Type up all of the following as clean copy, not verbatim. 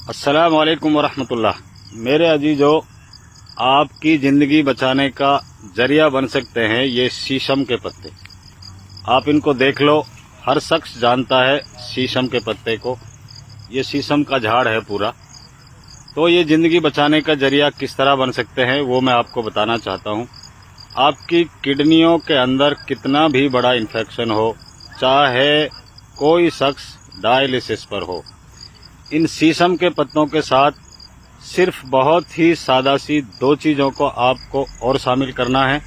अस्सलाम वालेकुम वरहमतुल्लाह। मेरे अजीजों, आपकी ज़िंदगी बचाने का जरिया बन सकते हैं ये शीशम के पत्ते। आप इनको देख लो, हर शख्स जानता है शीशम के पत्ते को। ये शीशम का झाड़ है पूरा। तो ये ज़िंदगी बचाने का जरिया किस तरह बन सकते हैं वो मैं आपको बताना चाहता हूँ। आपकी किडनियों के अंदर कितना भी बड़ा इन्फेक्शन हो, चाहे कोई शख्स डायलिसिस पर हो, इन शीशम के पत्तों के साथ सिर्फ बहुत ही सादा सी दो चीज़ों को आपको और शामिल करना है।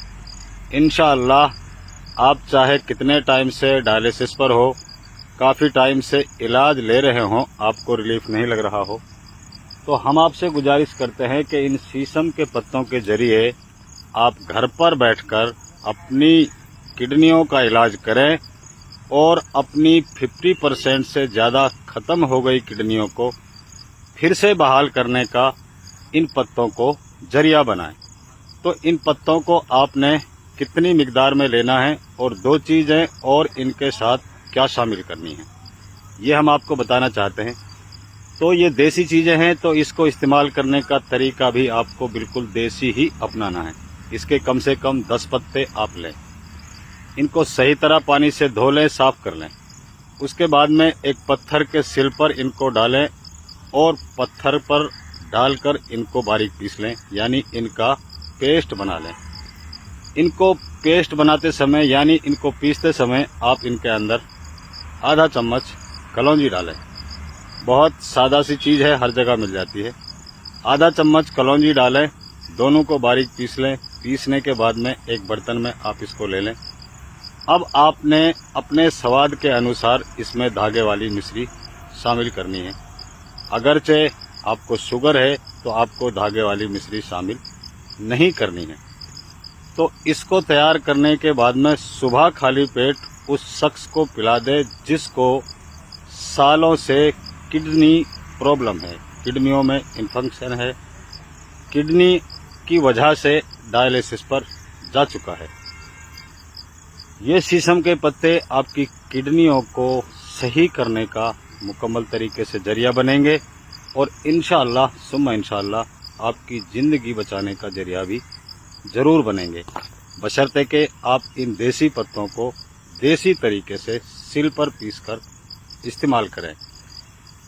इंशाअल्लाह आप चाहे कितने टाइम से डायलिसिस पर हो, काफ़ी टाइम से इलाज ले रहे हों, आपको रिलीफ नहीं लग रहा हो, तो हम आपसे गुजारिश करते हैं कि इन शीशम के पत्तों के जरिए आप घर पर बैठकर अपनी किडनियों का इलाज करें और अपनी 50% से ज़्यादा ख़त्म हो गई किडनियों को फिर से बहाल करने का इन पत्तों को जरिया बनाएं। तो इन पत्तों को आपने कितनी मिकदार में लेना है और दो चीज़ें और इनके साथ क्या शामिल करनी है, ये हम आपको बताना चाहते हैं। तो ये देसी चीज़ें हैं, तो इसको इस्तेमाल करने का तरीका भी आपको बिल्कुल देसी ही अपनाना है। इसके कम से कम 10 पत्ते आप लें, इनको सही तरह पानी से धो लें, साफ कर लें। उसके बाद में एक पत्थर के सिल पर इनको डालें और पत्थर पर डालकर इनको बारीक पीस लें, यानी इनका पेस्ट बना लें। इनको पेस्ट बनाते समय यानी इनको पीसते समय आप इनके अंदर आधा चम्मच कलौंजी डालें। बहुत सादा सी चीज़ है, हर जगह मिल जाती है। आधा चम्मच कलौंजी डालें, दोनों को बारीक पीस लें। पीसने के बाद में एक बर्तन में आप इसको ले लें। अब आपने अपने स्वाद के अनुसार इसमें धागे वाली मिश्री शामिल करनी है। अगरचे आपको शुगर है तो आपको धागे वाली मिश्री शामिल नहीं करनी है। तो इसको तैयार करने के बाद में सुबह खाली पेट उस शख्स को पिला दे जिसको सालों से किडनी प्रॉब्लम है, किडनियों में इन्फेक्शन है, किडनी की वजह से डायलिसिस पर जा चुका है। ये शीशम के पत्ते आपकी किडनियों को सही करने का मुकम्मल तरीके से जरिया बनेंगे और इंशाअल्लाह सुम्मा इंशाअल्लाह आपकी ज़िंदगी बचाने का जरिया भी ज़रूर बनेंगे, बशर्ते कि आप इन देसी पत्तों को देसी तरीके से सिल पर पीसकर इस्तेमाल करें।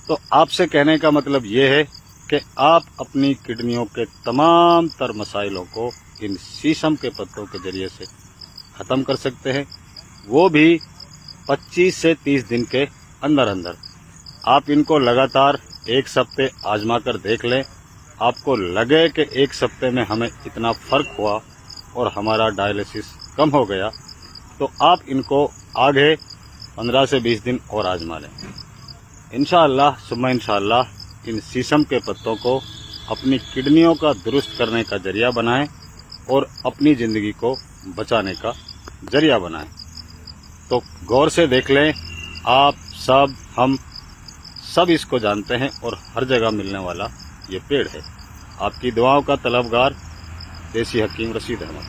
तो आपसे कहने का मतलब ये है कि आप अपनी किडनियों के तमाम तर मसाइलों को इन शीशम के पत्तों के जरिए से ख़त्म कर सकते हैं, वो भी 25 से 30 दिन के अंदर अंदर। आप इनको लगातार एक हफ्ते आजमा कर देख लें। आपको लगे कि एक हफ्ते में हमें इतना फ़र्क हुआ और हमारा डायलिसिस कम हो गया, तो आप इनको आगे 15 से 20 दिन और आजमा लें। इंशाअल्लाह सुम्मा इंशाअल्लाह इन शीशम के पत्तों को अपनी किडनियों का दुरुस्त करने का जरिया बनाएं और अपनी ज़िंदगी को बचाने का जरिया बनाएं। तो गौर से देख लें, आप सब हम सब इसको जानते हैं और हर जगह मिलने वाला ये पेड़ है। आपकी दुआओं का तलबगार देसी हकीम रशीद अहमद।